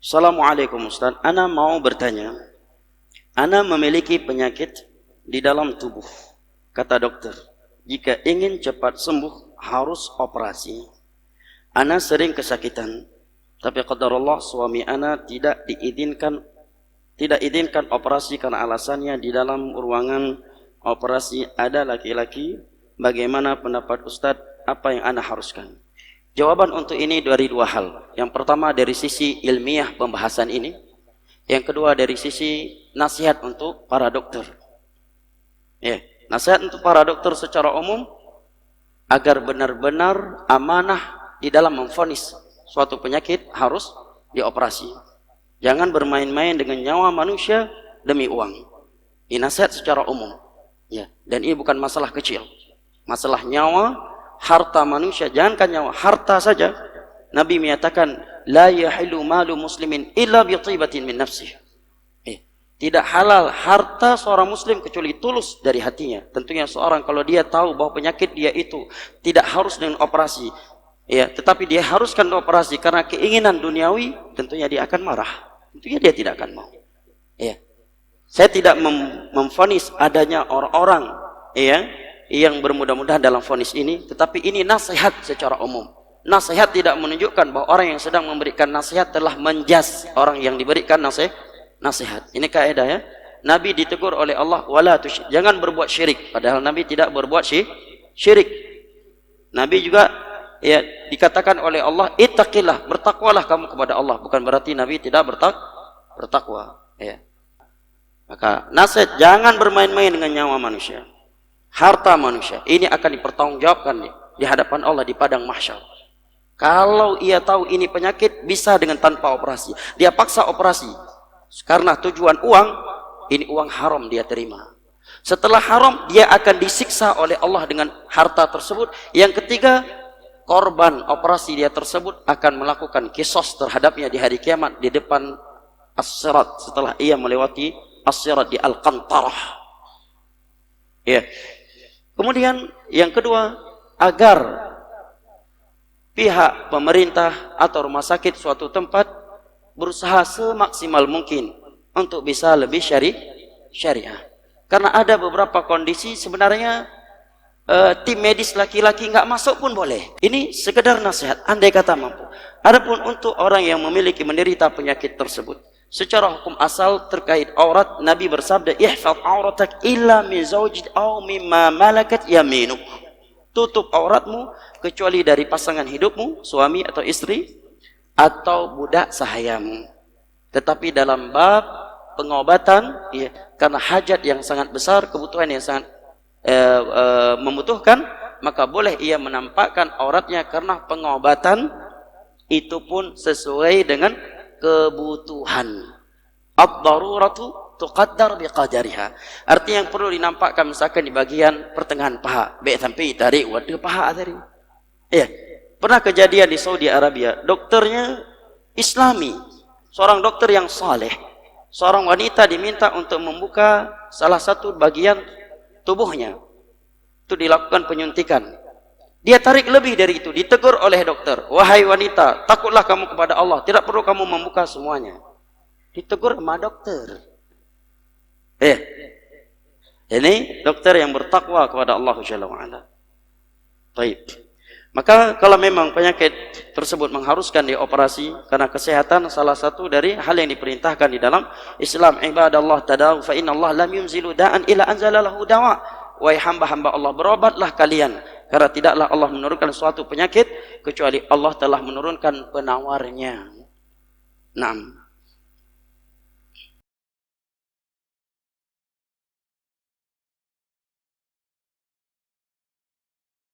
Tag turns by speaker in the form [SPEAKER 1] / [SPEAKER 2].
[SPEAKER 1] Assalamualaikum Ustaz, ana mau bertanya. Ana memiliki penyakit di dalam tubuh. Kata dokter, jika ingin cepat sembuh harus operasi. Ana sering kesakitan, tapi qadarullah suami ana tidak izinkan operasi karena alasannya di dalam ruangan operasi ada laki-laki. Bagaimana pendapat Ustaz? Apa yang ana haruskan? Jawaban untuk ini dari dua hal. Yang pertama dari sisi ilmiah pembahasan ini. Yang kedua dari sisi nasihat untuk para dokter. Nasihat untuk para dokter secara umum agar benar-benar amanah di dalam memvonis suatu penyakit harus dioperasi. Jangan bermain-main dengan nyawa manusia demi uang. Ini nasihat secara umum. Dan ini bukan masalah kecil. Masalah nyawa, harta manusia, jangankan nyawa, harta saja. Nabi menyatakan, la yahilu malu muslimin illa bi tibatin min nafsih. Tidak halal harta seorang muslim kecuali tulus dari hatinya. Tentunya seorang kalau dia tahu bahwa penyakit dia itu tidak harus dengan operasi, tetapi dia haruskan operasi karena keinginan duniawi, tentunya dia akan marah. Tentunya dia tidak akan mau. Saya tidak memvonis adanya orang-orang yang bermudah-mudahan dalam vonis ini, tetapi ini nasihat secara umum. Nasihat tidak menunjukkan bahwa orang yang sedang memberikan nasihat telah menjas orang yang diberikan nasihat. Ini kaidah ya. Nabi ditegur oleh Allah, wala tusyrik, jangan berbuat syirik. Padahal Nabi tidak berbuat syirik. Nabi juga dikatakan oleh Allah, ittaqillah, bertakwalah kamu kepada Allah. Bukan berarti Nabi tidak bertakwa. Maka nasihat, jangan bermain-main dengan nyawa manusia, harta manusia. Ini akan dipertanggungjawabkan di hadapan Allah di padang mahsyar. Kalau ia tahu ini penyakit bisa dengan tanpa operasi, dia paksa operasi karena tujuan uang. Ini uang haram dia terima. Setelah haram dia akan disiksa oleh Allah dengan harta tersebut. Yang ketiga, korban operasi dia tersebut akan melakukan kisos terhadapnya di hari kiamat di depan as-sirat setelah ia melewati as-sirat di al-qantarah. Kemudian yang kedua, agar pihak pemerintah atau rumah sakit suatu tempat berusaha semaksimal mungkin untuk bisa lebih syariah. Karena ada beberapa kondisi sebenarnya tim medis laki-laki nggak masuk pun boleh. Ini sekedar nasihat, andai kata mampu. Adapun untuk orang yang menderita penyakit tersebut, secara hukum asal terkait aurat, Nabi bersabda, ihfaz auratak illa min zawjik aw mimma malakat yaminuk. Tutup auratmu kecuali dari pasangan hidupmu, suami atau istri, atau budak sahayamu. Tetapi dalam bab pengobatan, karena hajat yang sangat besar, kebutuhan yang sangat membutuhkan, maka boleh ia menampakkan auratnya karena pengobatan itu pun sesuai dengan kebutuhan. Ad-daruratu tuqaddar biqadariha. Artinya yang perlu dinampakkan misalkan di bagian pertengahan paha, sampai tarik wadah paha tadi. Pernah kejadian di Saudi Arabia, dokternya Islami, seorang dokter yang saleh. Seorang wanita diminta untuk membuka salah satu bagian tubuhnya. Itu dilakukan penyuntikan. Dia tarik lebih dari itu, ditegur oleh dokter. Wahai wanita, takutlah kamu kepada Allah, tidak perlu kamu membuka semuanya. Ditegur sama dokter. Ini dokter yang bertakwa kepada Allah Jalla wa'ala. Baik. Maka kalau memang penyakit tersebut mengharuskan dioperasi karena kesehatan, salah satu dari hal yang diperintahkan di dalam Islam, ibadallah tadawu fa inna Allah lam yunzilu da'an illa anzalalahu dawa. Wahai hamba-hamba Allah, berobatlah kalian karena tidaklah Allah menurunkan suatu penyakit kecuali Allah telah menurunkan penawarnya. Naam.